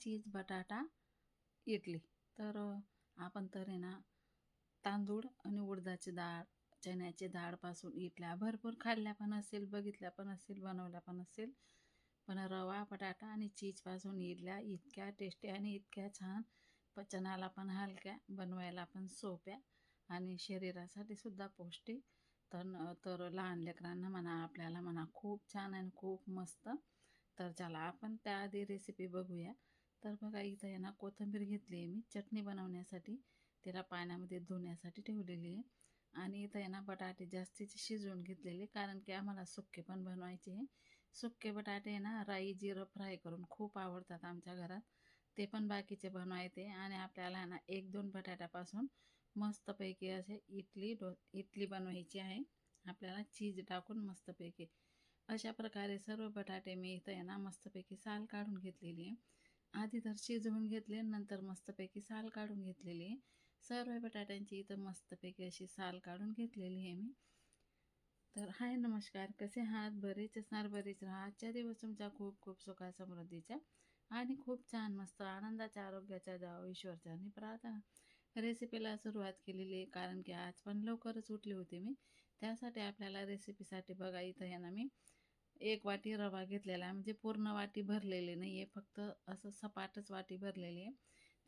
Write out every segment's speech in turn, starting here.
चीज बटाटा इडली. तर आपण तर आहे ना तांदूळ आणि उडदाची डाळ, चण्याची डाळपासून इडल्या भरपूर खाल्ल्या पण असेल, बघितल्या पण असेल, बनवल्या पण असेल. पण रवा, बटाटा आणि चीजपासून इडल्या इतक्या टेस्टी आणि इतक्या छान, पचनाला पण हलक्या, बनवायला पण सोप्या आणि शरीरासाठी सुद्धा पौष्टिक. तर लहान लेकरांना म्हणा, आपल्याला म्हणा, खूप छान आणि खूप मस्त. तर चला आपण त्याआधी रेसिपी बघूया. तर बघा इथं आहे ना कोथिंबीर घेतली आहे मी चटणी बनवण्यासाठी. तिला पाण्यामध्ये धुण्यासाठी ठेवलेली आहे. आणि इथं आहे ना बटाटे जास्तीचे शिजवून घेतलेले, कारण की आम्हाला सुक्के पण बनवायचे आहे. सुक्के बटाटे आहे ना राई जिरं फ्राय करून खूप आवडतात आमच्या घरात. ते पण बाकीचे बनवायचे आणि आपल्याला आहे ना 1-2 बटाट्यापासून मस्तपैकी असे इडली बनवायची आहे. आपल्याला चीज टाकून मस्तपैकी. अशा प्रकारे सर्व बटाटे मी इथं आहे ना मस्तपैकी साल काढून घेतलेली आहे. आधी तर शिजवून घेतले, नंतर मस्तपैकी साल काढून घेतलेली आहे. सर्व बटाट्यांची इथं मस्तपैकी अशी साल काढून घेतलेली आहे मी. तर हाय नमस्कार, कसे आहात? बरेच असणार, बरेच राहा. आजच्या दिवस तुमच्या खूप खूप सुखा समृद्धीच्या आणि खूप छान मस्त आनंदाच्या आरोग्याच्या जावं ईश्वरचरणी प्रार्थना. रेसिपीला सुरुवात केलेली आहे, कारण की आज पण लवकरच उठले होते मी. त्यासाठी आपल्याला रेसिपीसाठी बघा इथं आहे ना मी 1 वाटी रवा घेतलेला आहे, म्हणजे पूर्ण वाटी भरलेली नाही आहे, फक्त असं सपाटच वाटी भरलेली आहे.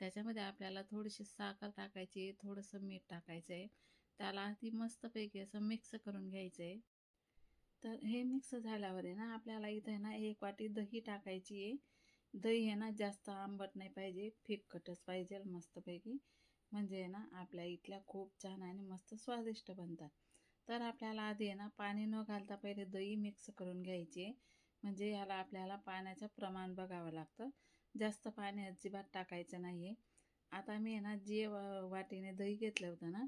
त्याच्यामध्ये आपल्याला थोडीशी साखर टाकायची आहे, थोडंसं मीठ टाकायचं आहे. त्याला आधी मस्तपैकी असं मिक्स करून घ्यायचं आहे. तर हे मिक्स झाल्यावर आहे ना आपल्याला इथं आहे ना 1 वाटी दही टाकायची आहे. दही आहे ना जास्त आंबट नाही पाहिजे, फिकटच पाहिजे मस्तपैकी. म्हणजे आहे ना आपल्या इथल्या खूप छान आणि मस्त स्वादिष्ट बनतात. तर आपल्याला आधी आहे ना पाणी न घालता पहिले दही मिक्स करून घ्यायची आहे. म्हणजे याला आपल्याला पाण्याचं प्रमाण बघावं लागतं. जास्त पाणी अजिबात टाकायचं नाही आहे. आता मी आहे ना जे वाटीने दही घेतलं होतं ना,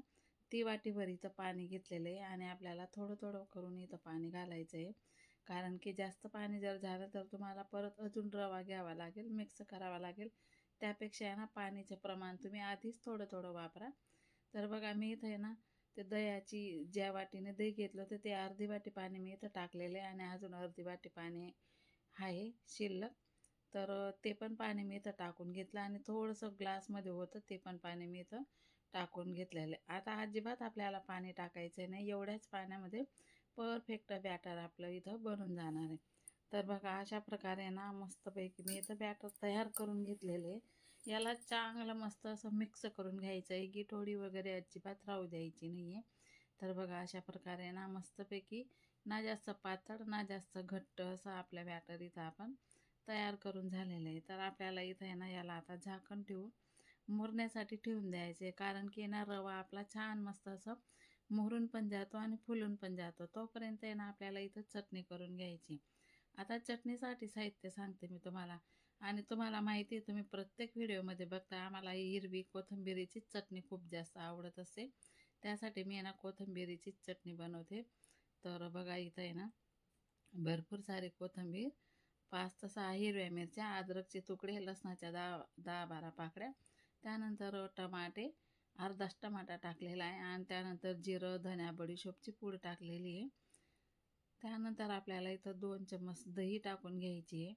ती वाटीभर इथं पाणी घेतलेलं आहे आणि आपल्याला थोडं थोडं करून इथं पाणी घालायचं आहे. कारण की जास्त पाणी जर झालं तर तुम्हाला परत अजून रवा घ्यावा लागेल, मिक्स करावा लागेल. त्यापेक्षा आहे ना पाणीचं प्रमाण तुम्ही आधीच थोडं थोडं वापरा. तर बघा मी इथं आहे ना ते दह्याची ज्या वाटीने दही घेतलं होतं ते अर्धी वाटी पाणी मी इथं टाकलेलं आहे आणि अजून अर्धी वाटी पाणी आहे शिल्लक. तर ते पण पाणी मी इथं टाकून घेतलं आणि थोडंसं ग्लासमध्ये होतं ते पण पाणी मी इथं टाकून घेतलेलं आहे. आता अजिबात आपल्याला पाणी टाकायचं नाही. एवढ्याच पाण्यामध्ये परफेक्ट बॅटर आपलं इथं बनून जाणार आहे. तर बघा अशा प्रकारे ना मस्तपैकी मी इथं बॅटर तयार करून घेतलेले आहे. याला चांगलं मस्त असं मिक्स करून घ्यायचं आहे. गिठोडी वगैरे अजिबात राहू द्यायची नाही आहे. तर बघा अशा प्रकारे ना मस्तपैकी ना जास्त पातळ ना जास्त घट्ट असं आपल्या बॅटर इथं आपण तयार करून झालेलं आहे. तर आपल्याला इथं आहे ना याला आता झाकण ठेवून मुरण्यासाठी ठेवून द्यायचे, कारण की ना रवा आपला छान मस्त असं मुरून पण जातो आणि फुलून पण जातो. तोपर्यंत आहे ना आपल्याला इथं चटणी करून घ्यायची. आता चटणीसाठी साहित्य सांगते मी तुम्हाला. आणि तुम्हाला माहिती आहे तुम्ही प्रत्येक व्हिडिओमध्ये बघता आम्हाला ही हिरवी कोथिंबिरीचीच चटणी खूप जास्त आवडत असते. त्यासाठी मी आहे ना कोथिंबिरीचीच चटणी बनवते. तर बघा इथं आहे ना भरपूर सारी कोथिंबीर, 5 ते 6 हिरव्या मिरच्या, अद्रकचे तुकडे, लसणाच्या 10-12 पाकळ्या, त्यानंतर टमाटे, अर्धाच टमाटा टाकलेला आहे आणि त्यानंतर जिरं, धण्या, बडीशोपची पूड टाकलेली आहे. त्यानंतर आपल्याला इथं 2 चम्मच दही टाकून घ्यायची आहे.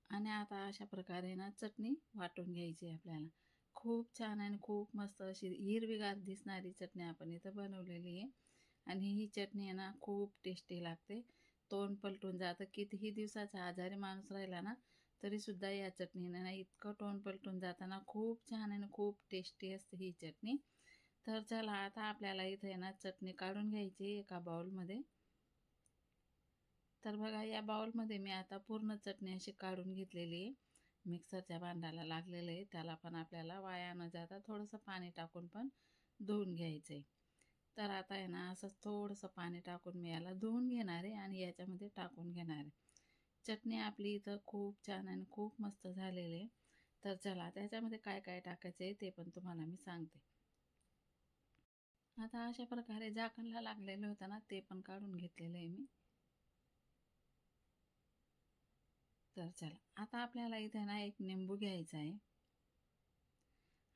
आणि आता अशा प्रकारे ना चटणी वाटून घ्यायची आहे आपल्याला. खूप छान आणि खूप मस्त अशी हिरवीगार दिसणारी चटणी आपण इथं बनवलेली आहे. आणि ही चटणी आहे ना खूप टेस्टी लागते. तोंड पलटून जातं. कितीही दिवसाचा आजारी माणूस राहिला ना, तरीसुद्धा या चटणीनं ना इतकं तोंड पलटून जातं ना, खूप छान आणि खूप टेस्टी असते ही चटणी. तर चला आता आपल्याला इथं आहे ना चटणी काढून घ्यायची एका बाउलमध्ये. तर बघा या बाउलमध्ये मी आता पूर्ण चटणी अशी काढून घेतलेली आहे. मिक्सरच्या भांड्याला लागलेलं आहे. त्याला पण आपल्याला वाया न जाता थोडंसं पाणी टाकून पण धुवून घ्यायचं आहे. तर आता आहे ना असंच थोडंसं पाणी टाकून मी याला धुवून घेणार आहे आणि याच्यामध्ये टाकून घेणार आहे. चटणी आपली इथं खूप छान आणि खूप मस्त झालेली आहे. तर चला त्याच्यामध्ये काय काय टाकायचं आहे ते पण तुम्हाला मी सांगते. आता अशा प्रकारे झाकणला लागलेलं होतं ना ते पण काढून घेतलेलं आहे मी. तर चला आता आपल्याला इथे ना एक निंबू घ्यायचा आहे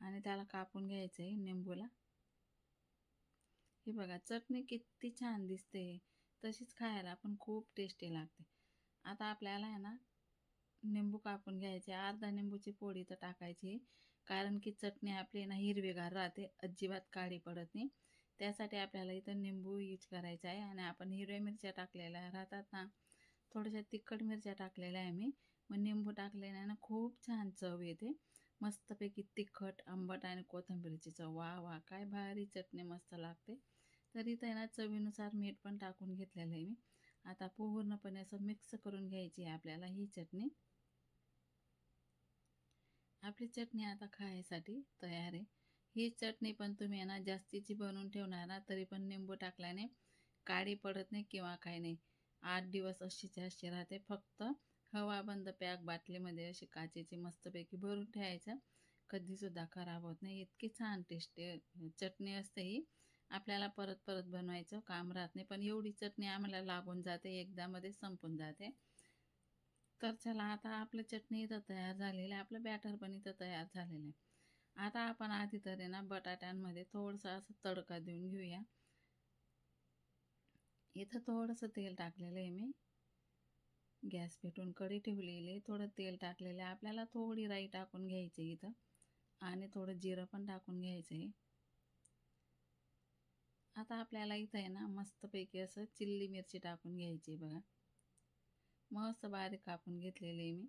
आणि त्याला कापून घ्यायचं आहे निंबूला. हे बघा चटणी किती छान दिसते, तशीच खायला पण खूप टेस्टी लागते. आता आपल्याला आहे ना निंबू कापून घ्यायचे, अर्धा निंबूची फोड इथं टाकायची, कारण की चटणी आपली ना हिरवीगार राहते, अजिबात काळी पडत नाही. त्यासाठी आपल्याला इथं निंबू यूज करायचा आहे. आणि आपण हिरव्या मिरच्या टाकलेल्या राहतात ना, थोड्याशा तिखट मिरच्या टाकलेल्या आहे मी. मग निंबू टाकल्याने ना खूप छान चव येते, मस्तपैकी तिखट, आंबट आणि कोथिंबीरची चव. वाह वाह, काय भारी चटणी मस्त लागते. तर इथं आहे ना चवीनुसार मीठ पण टाकून घेतलेलं आहे मी. आता पूर्णपणे असं मिक्स करून घ्यायची आहे आपल्याला ही चटणी. आपली चटणी आता खायसाठी तयार आहे. ही चटणी पण तुम्ही आहे ना जास्तीची बनवून ठेवणार ना, तरी पण निंबू टाकल्याने काळी पडत नाही किंवा काही नाही. 8 दिवस अशीच्या अशी राहते. फक्त हवाबंद पॅक बाटलीमध्ये अशी काचेची मस्तपैकी भरून ठेवायचं. कधीसुद्धा खराब होत नाही. इतकी छान टेस्टी चटणी असते ही. आपल्याला परत परत बनवायचं काम राहत नाही. पण एवढी चटणी आम्हाला लागून जाते, एकदामध्ये संपून जाते. तर चला, आता आपलं चटणी इथं तयार झालेलं आहे, आपलं बॅटर पण इथं तयार झालेलं आहे. आता आपण आधी तर आहे ना बटाट्यांमध्ये थोडंसं असं तडका देऊन घेऊया. इथं थोडंसं तेल टाकलेलं आहे मी. गॅस पेटवून कढई ठेवलेली आहे, थोडं तेल टाकलेलं आहे. आपल्याला थोडी राई टाकून घ्यायची इथं, आणि थोडं जिरं पण टाकून घ्यायचं आहे. आता आपल्याला इथं आहे ना मस्तपैकी असं चिल्ली मिरची टाकून घ्यायची बघा. मस्त बारीक कापून घेतलेले आहे मी.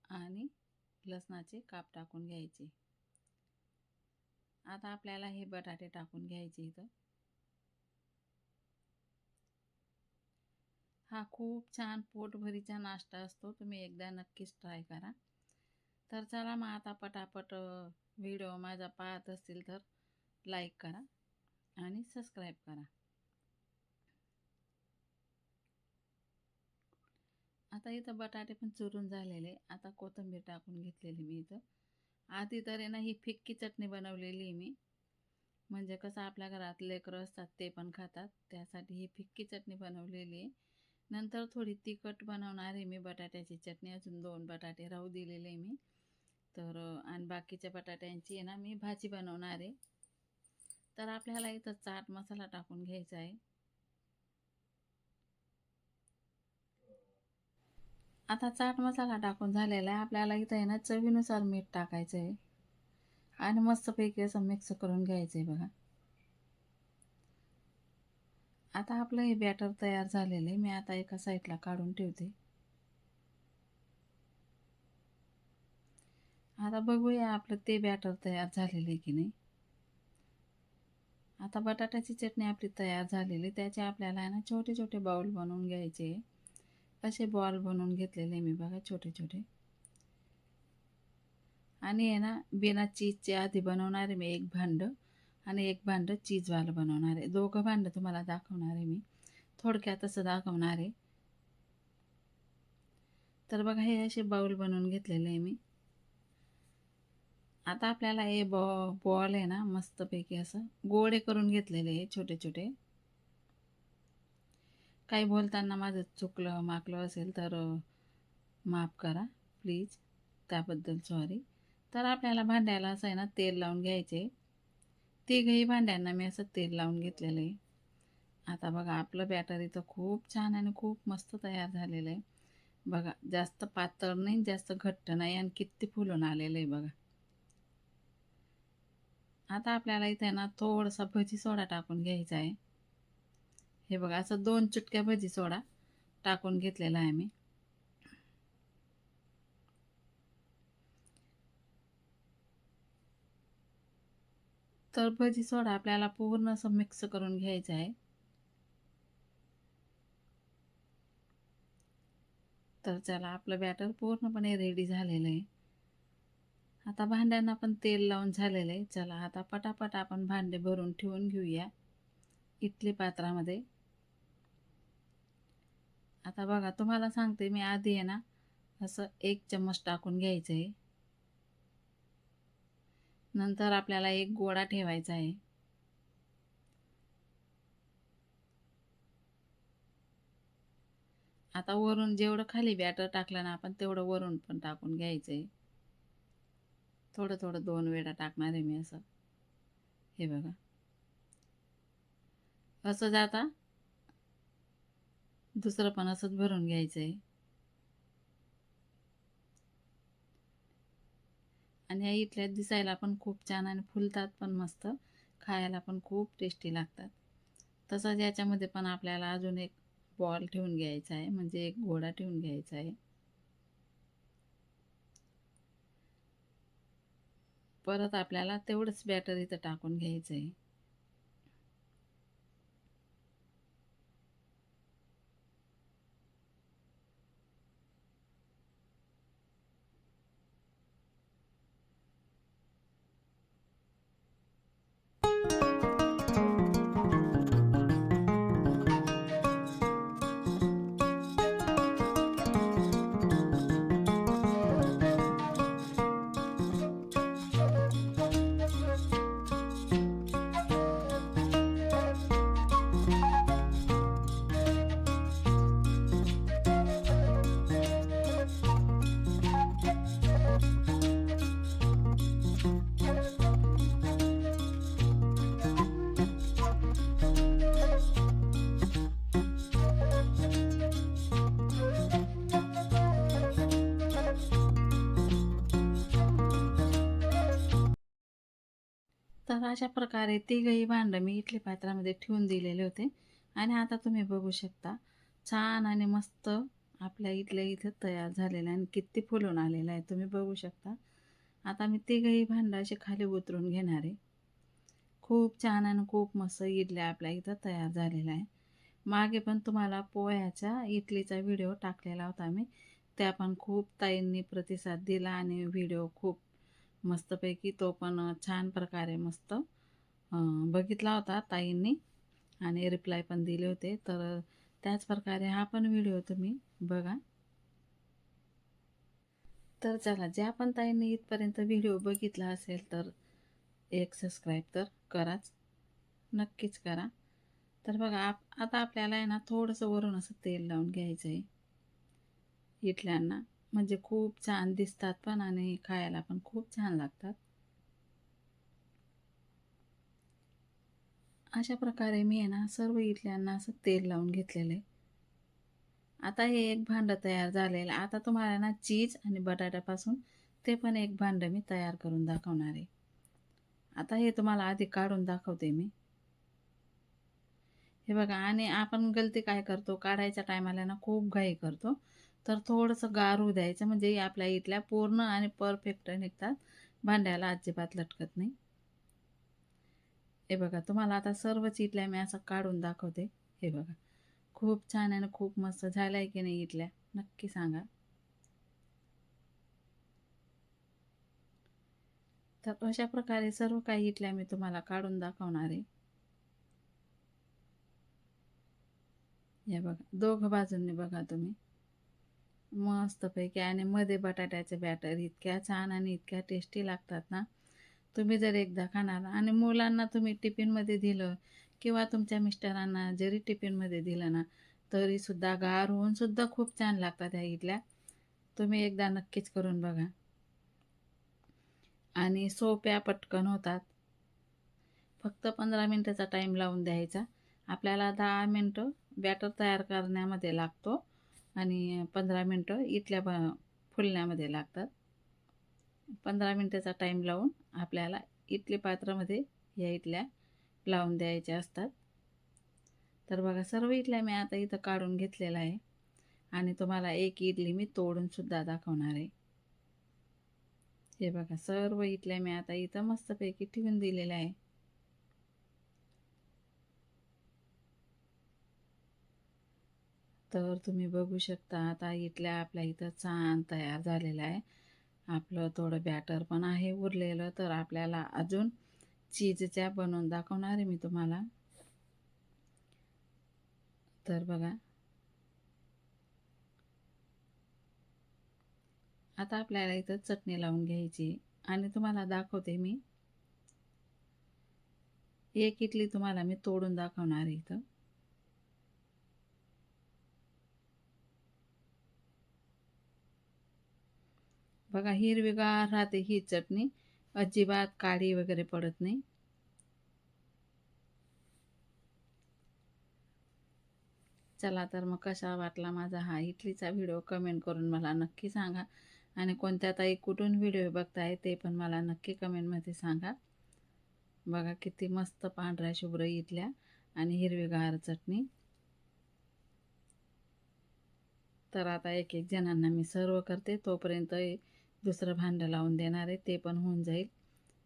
आणि लसणाचे काप टाकून घ्यायचे. आता आपल्याला हे बटाटे टाकून घ्यायचे इथं. हा खूप छान पोटभरीचा नाश्ता असतो, तुम्ही एकदा नक्कीच ट्राय करा. तर चला मग आता पटापट व्हिडिओ माझा पाहत असतील तर लाईक करा आणि सबस्क्राईब करा. आता इथं बटाटे पण चुरून झालेले. आता कोथिंबीर टाकून घेतलेली मी इथं. आधी तर आहे ना ही फिक्की चटणी बनवलेली आहे मी, म्हणजे कसं आपल्या घरात लेकरं असतात ते पण खातात, त्यासाठी ही फिक्की चटणी बनवलेली आहे. नंतर थोडी तिखट बनवणार आहे मी बटाट्याची चटणी. अजून 2 बटाटे राहू दिलेले मी. तर आणि बाकीच्या बटाट्यांची आहे ना मी भाजी बनवणार आहे. तर आपल्याला इथं चाट मसाला टाकून घ्यायचा आहे. आता चाट मसाला टाकून झालेला आहे. आपल्याला इथं आहे ना चवीनुसार मीठ टाकायचं आहे, आणि मस्तपैकी असं मिक्स करून घ्यायचं आहे बघा. आता आपलं हे बॅटर तयार झालेलं आहे. मी आता एका साईडला काढून ठेवते. आता बघूया आपलं ते बॅटर तयार झालेलं आहे की नाही. आता बटाट्याची चटणी आपली तयार झालेली. त्याचे आपल्याला आहे ना छोटे छोटे बाउल बनवून घ्यायचे. असे बॉल बनवून घेतलेले मी बघा, छोटे छोटे. आणि आहे ना बिना चीजचे आधी बनवणार आहे मी एक भांडं, आणि एक भांडं चीजवालं बनवणार आहे. दोघं भांडं तुम्हाला दाखवणार आहे मी, थोडक्यात असं दाखवणार आहे. तर बघा, हे असे बाउल बनवून घेतलेले आहे मी. आता आपल्याला हे बॉल आहे ना मस्तपैकी असं गोळे करून घेतलेले आहे, छोटे छोटे. काही बोलताना माझं चुकलं माकलं असेल तर माफ करा प्लीज, त्याबद्दल सॉरी. तर आपल्याला भांड्याला असं आहे ना तेल लावून घ्यायचे. तिघही भांड्यांना मी असं तेल लावून घेतलेलं आहे. आता बघा, आपलं बॅटर इथं खूप छान आणि खूप मस्त तयार झालेलं आहे बघा. जास्त पातळ नाही, जास्त घट्ट नाही, आणि किती फुलून आलेलं आहे बघा. आता आपल्याला इथे ना थोडासा भजी सोडा टाकून घ्यायचा आहे. हे बघा, असं 2 चुटक्या भजी सोडा टाकून घेतलेला आहे मी. तर भजी सोडा आपल्याला पूर्ण असं मिक्स करून घ्यायचं आहे. तर चला, आपलं बॅटर पूर्णपणे रेडी झालेलं आहे. आता भांड्यांना पण तेल लावून झालेलं आहे. चला, आता पटापट आपण भांडे भरून ठेवून घेऊया इडली पात्रामध्ये. आता बघा, तुम्हाला सांगते मी, आधी आहे ना असं 1 चम्मच टाकून घ्यायचं आहे. नंतर आपल्याला एक गोळा ठेवायचा आहे. आता वरून जेवढं खाली बॅटर टाकलं ना आपण, तेवढं वरून पण टाकून घ्यायचं आहे. थोडं थोडं 2 वेळा टाकणार आहे मी असं. हे बघा, असं जाता दुसरं पण असंच भरून घ्यायचं आहे. आणि ह्या इडल्या दिसायला पण खूप छान आणि फुलतात पण मस्त, खायला पण खूप टेस्टी लागतात. तसंच याच्यामध्ये पण आपल्याला अजून एक बॉल ठेवून घ्यायचा आहे, म्हणजे एक गोळा ठेवून घ्यायचा आहे. परत आपल्याला तेवढंच बॅटर इथं टाकून घ्यायचं आहे. तर अशा प्रकारे तिघही भांडं मी इडली पात्रामध्ये ठेवून दिलेले होते आणि आता तुम्ही बघू शकता छान आणि मस्त आपल्या इडल्या इथं तयार झालेल्या आणि किती फुलून आलेला आहे तुम्ही बघू शकता. आता मी तिघही भांडं असे खाली उतरून घेणार आहे. खूप छान आणि खूप मस्त इडल्या आपल्या इथं तयार झालेल्या आहे. मागे पण तुम्हाला पोह्याच्या इडलीचा व्हिडिओ टाकलेला होता मी, त्या पण खूप ताईंनी प्रतिसाद दिला आणि व्हिडिओ खूप मस्तपैकी तो पण छान प्रकारे मस्त बघितला होता ताईंनी आणि रिप्लाय पण दिले होते. तर त्याच प्रकारे हा पण व्हिडिओ तुम्ही बघा. तर चला, ज्या पण ताईंनी इथपर्यंत व्हिडिओ बघितला असेल तर एक सबस्क्राईब तर कराच, नक्कीच करा. तर बघा आता आपल्याला आहे ना थोडंसं वरून असं तेल लावून घ्यायचं आहे इडल्यांना, म्हणजे खूप छान दिसतात पण आणि खायला पण खूप छान लागतात. अशा प्रकारे मी आहे ना सर्व इडल्यांना असं तेल लावून घेतलेलं आहे. आता हे एक भांडं तयार झालेलं आहे. आता तुम्हाला ना चीज आणि बटाट्यापासून ते पण एक भांडं मी तयार करून दाखवणार आहे. आता हे तुम्हाला आधी काढून दाखवते मी. हे बघा, आणि आपण गलती काय करतो, काढायच्या टायमाला ना खूप घाई करतो. तर थोडंसं गार होऊ द्यायचं, म्हणजे आपल्या इडल्या पूर्ण आणि परफेक्ट निघतात, भांड्याला अजिबात लटकत नाही. हे बघा, तुम्हाला आता सर्वच इडल्या मी असं काढून दाखवते. हे बघा, खूप छान आणि खूप मस्त झाल्या आहे की नाही इडल्या, नक्की सांगा. तर अशा प्रकारे सर्व काही इडल्या मी तुम्हाला काढून दाखवणार आहे. हे बघा, दोघं बाजूंनी बघा तुम्ही, मस्तपैकी, आणि मध्ये बटाट्याचे बॅटर इतक्या छान आणि इतक्या टेस्टी लागतात ना. तुम्ही जर एकदा खाणार आणि मुलांना तुम्ही टिफिनमध्ये दिलं किंवा तुमच्या मिस्टरांना जरी टिफिनमध्ये दिलं ना, तरीसुद्धा गार होऊन सुद्धा खूप छान लागतात ह्या इडल्या. तुम्ही एकदा नक्कीच करून बघा. आणि सोप्या पटकन होतात. फक्त 15 मिनटाचा टाईम लावून द्यायचा. आपल्याला 10 मिनटं बॅटर तयार करण्यामध्ये लागतो आणि 15 मिनटं इडल्या फुलण्यामध्ये लागतात. 15 मिनटाचा टाईम लावून आपल्याला इडली पात्रामध्ये या इडल्या लावून द्यायच्या असतात. तर बघा, सर्व इडल्या मी आता इथं काढून घेतलेला आहे आणि तुम्हाला एक इडली मी तोडून सुद्धा दाखवणार आहे. हे बघा, सर्व इडल्या मी आता इथं मस्तपैकी ठेवून दिलेल्या आहे. तर तुम्ही बघू शकता आता इडल्या आपल्या इथं छान तयार झालेल्या आहे. आपलं थोडं बॅटर पण आहे उरलेलं, तर आपल्याला अजून चीजच्या बनवून दाखवणार आहे मी तुम्हाला. तर बघा, आता आपल्याला इथं चटणी लावून घ्यायची आणि तुम्हाला दाखवते मी. एक इडली तुम्हाला मी तोडून दाखवणार आहे इथं. बघा, हिरवीगार राहते ही चटणी, अजिबात काळी वगैरे पडत नाही. चला, तर मग कसा वाटला माझा हा इडलीचा व्हिडिओ कमेंट करून मला नक्की सांगा आणि कोणत्या ताई कुठून व्हिडिओ बघताय ते पण मला नक्की कमेंटमध्ये सांगा. बघा किती मस्त पांढऱ्या शुभ्र इडल्या आणि हिरवीगार चटणी. तर आता एक एक जणांना मी सर्व करते, तोपर्यंत दुसरं भांडं लावून देणार आहे, ते पण होऊन जाईल.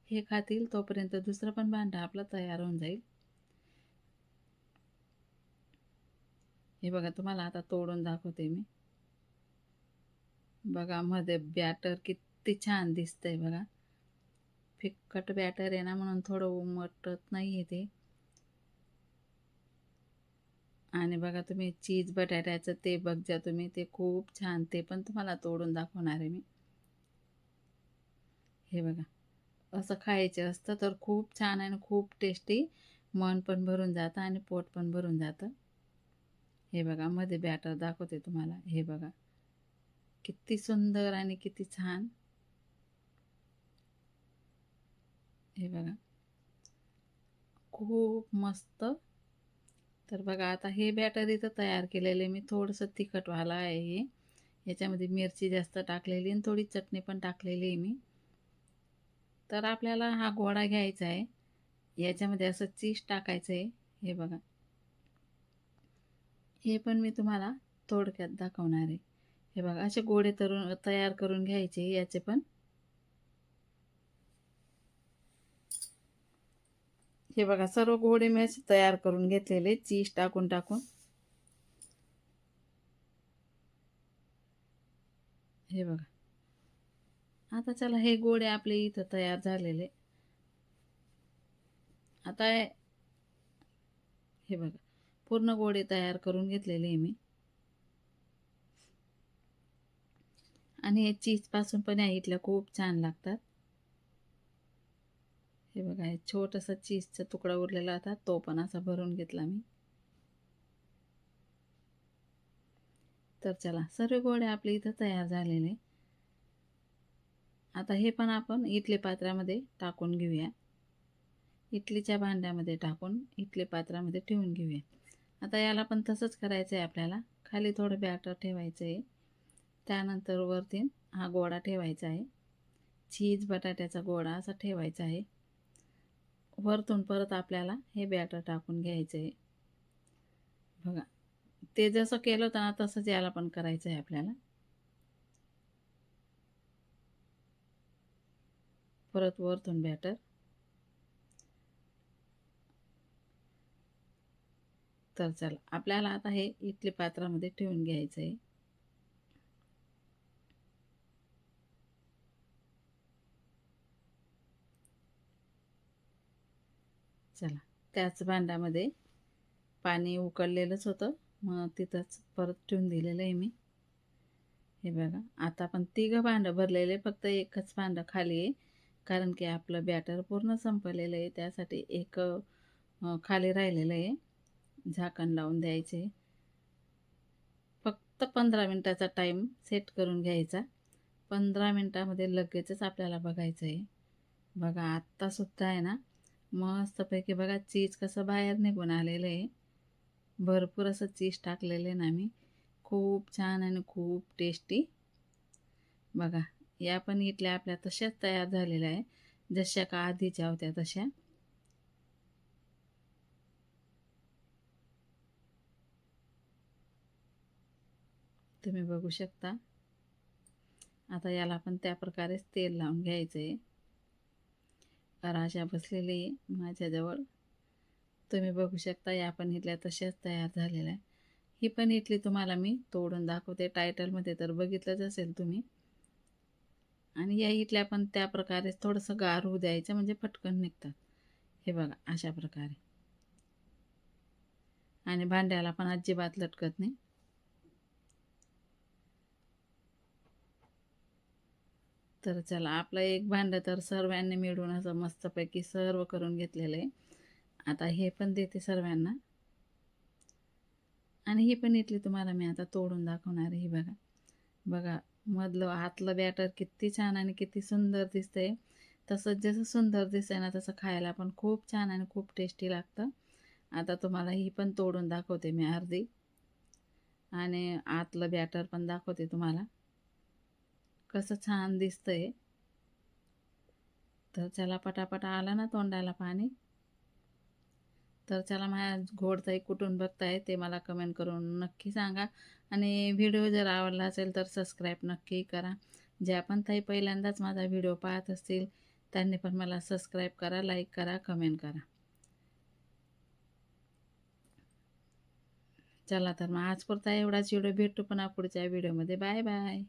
हे खातील तोपर्यंत दुसरं पण भांडं आपलं तयार होऊन जाईल. हे बघा तुम्हाला आता तोडून दाखवते मी. बघा मध्ये बॅटर किती छान दिसतंय बघा. फिक्कट बॅटर आहे ना, म्हणून थोडं उमटत नाही आहे ते. आणि बघा तुम्ही चीज बटाट्याचं ते बघजा तुम्ही, ते खूप छान, ते पण तुम्हाला तोडून दाखवणार आहे मी. हे बघा असं खायचं असतं तर खूप छान आणि खूप टेस्टी, मन पण भरून जातं आणि पोट पण भरून जातं. हे बघा मध्ये बॅटर दाखवते तुम्हाला. हे बघा किती सुंदर आणि किती छान. हे बघा खूप मस्त. तर बघा आता हे बॅटर इथं तयार केलेले मी, थोडंसं तिखटवालं आहे हे. याच्यामध्ये मिरची जास्त टाकलेली आणि थोडी चटणी पण टाकलेली आहे मी. तर आपल्याला हा गोळा घ्यायचा आहे, याच्यामध्ये असं चीज टाकायचं आहे. हे बघा हे पण मी तुम्हाला थोडक्यात दाखवणार आहे. हे बघा असे गोळे तयार करून घ्यायचे याचे पण. हे बघा सर्व गोळे मी असे तयार करून घेतलेले चीज टाकून टाकून. हे बघा आता चला हे गोळे आपले इथं तयार झालेले. आता हे बघा पूर्ण गोळे तयार करून घेतलेले आहे मी. आणि हे चीजपासून पण या इथल्या खूप छान लागतात. हे बघा हे छोटासा चीजचा तुकडा उरलेला होता, तो पण असा भरून घेतला मी. तर चला सर्व गोळे आपले इथं तयार झालेले. आता हे पण आपण इडली पात्रामध्ये टाकून घेऊया. इडलीच्या भांड्यामध्ये टाकून इडली पात्रामध्ये ठेवून घेऊया. आता याला पण तसंच करायचं आहे आपल्याला. खाली थोडं बॅटर ठेवायचं आहे, त्यानंतर वरती हा गोळा ठेवायचा आहे, चीज बटाट्याचा गोळा असा ठेवायचा आहे. वरतून परत आपल्याला हे बॅटर टाकून घ्यायचं आहे. बघा ते जसं केलं होतं ना तसंच याला पण करायचं आहे आपल्याला. परत वरतून बॅटर. तर चला आपल्याला आता हे इडली पात्रामध्ये ठेवून घ्यायचं आहे. चला त्याच भांड्यामध्ये पाणी उकळलेलंच होतं, मग तिथंच परत ठेवून दिलेलं आहे मी. हे बघा आता आपण 3 भांडं भरलेले, फक्त एकच भांडं खाली आहे, कारण की आपलं बॅटर पूर्ण संपलेलं आहे. त्यासाठी एक खाली राहिलेलं आहे, झाकण लावून द्यायचे. फक्त 15 मिनटाचा टाईम सेट करून घ्यायचा. 15 मिनटामध्ये लगेचच आपल्याला बघायचं आहे. बघा आत्तासुद्धा आहे ना मस्तपैकी बघा चीज कसं बाहेर निघून आलेलं आहे. भरपूर असं चीज टाकलेलं आहे ना मी, खूप छान आणि खूप टेस्टी. बघा या पण इडल्या आपल्या तशाच तयार झालेल्या आहे, जशा का आधीच्या होत्या तशा. तुम्ही बघू शकता. आता याला आपण त्या प्रकारेच तेल लावून घ्यायचं आहे. अशा बसलेली आहे माझ्याजवळ. तुम्ही बघू शकता या पण इडल्या तशाच तयार झालेल्या आहे. ही पण इडली तुम्हाला मी तोडून दाखवते, टायटलमध्ये तर बघितलंच असेल तुम्ही. आणि या इडल्या पण त्या प्रकारे थोडंसं गार होऊ द्यायचं, म्हणजे पटकन निघतात. हे बघा अशा प्रकारे. आणि भांड्याला पण अजिबात लटकत नाही. तर चला आपलं एक भांडं तर सर्वांनी मिळून असं मस्तपैकी सर्व करून घेतलेलं आहे. आता हे पण देते सर्वांना. आणि ही पण इडली तुम्हाला मी आता तोडून दाखवणार आहे. बघा बघा मधलं आतलं बॅटर किती छान आणि किती सुंदर दिसतंय. तसंच जसं सुंदर दिसतंय ना तसं खायला पण खूप छान आणि खूप टेस्टी लागतं. आता तुम्हाला ही पण तोडून दाखवते मी अर्धी, आणि आतलं बॅटर पण दाखवते तुम्हाला कसं छान दिसतंय. तर चला पटापट आलं ना तोंडाला पाणी. तर चला माझ्या घोडताई कुठून बघताय ते मला कमेंट करून नक्की सांगा. आणि व्हिडिओ जर आवडला असेल तर सबस्क्राईब नक्की करा. ज्या पण ताई पहिल्यांदाच माझा व्हिडिओ पाहत असतील त्यांनी पण मला सबस्क्राईब करा, लाईक करा, कमेंट करा. चला तर मग आजपुरता एवढाच व्हिडिओ. भेटू पुन्हा पुढच्या व्हिडिओमध्ये. Bye bye.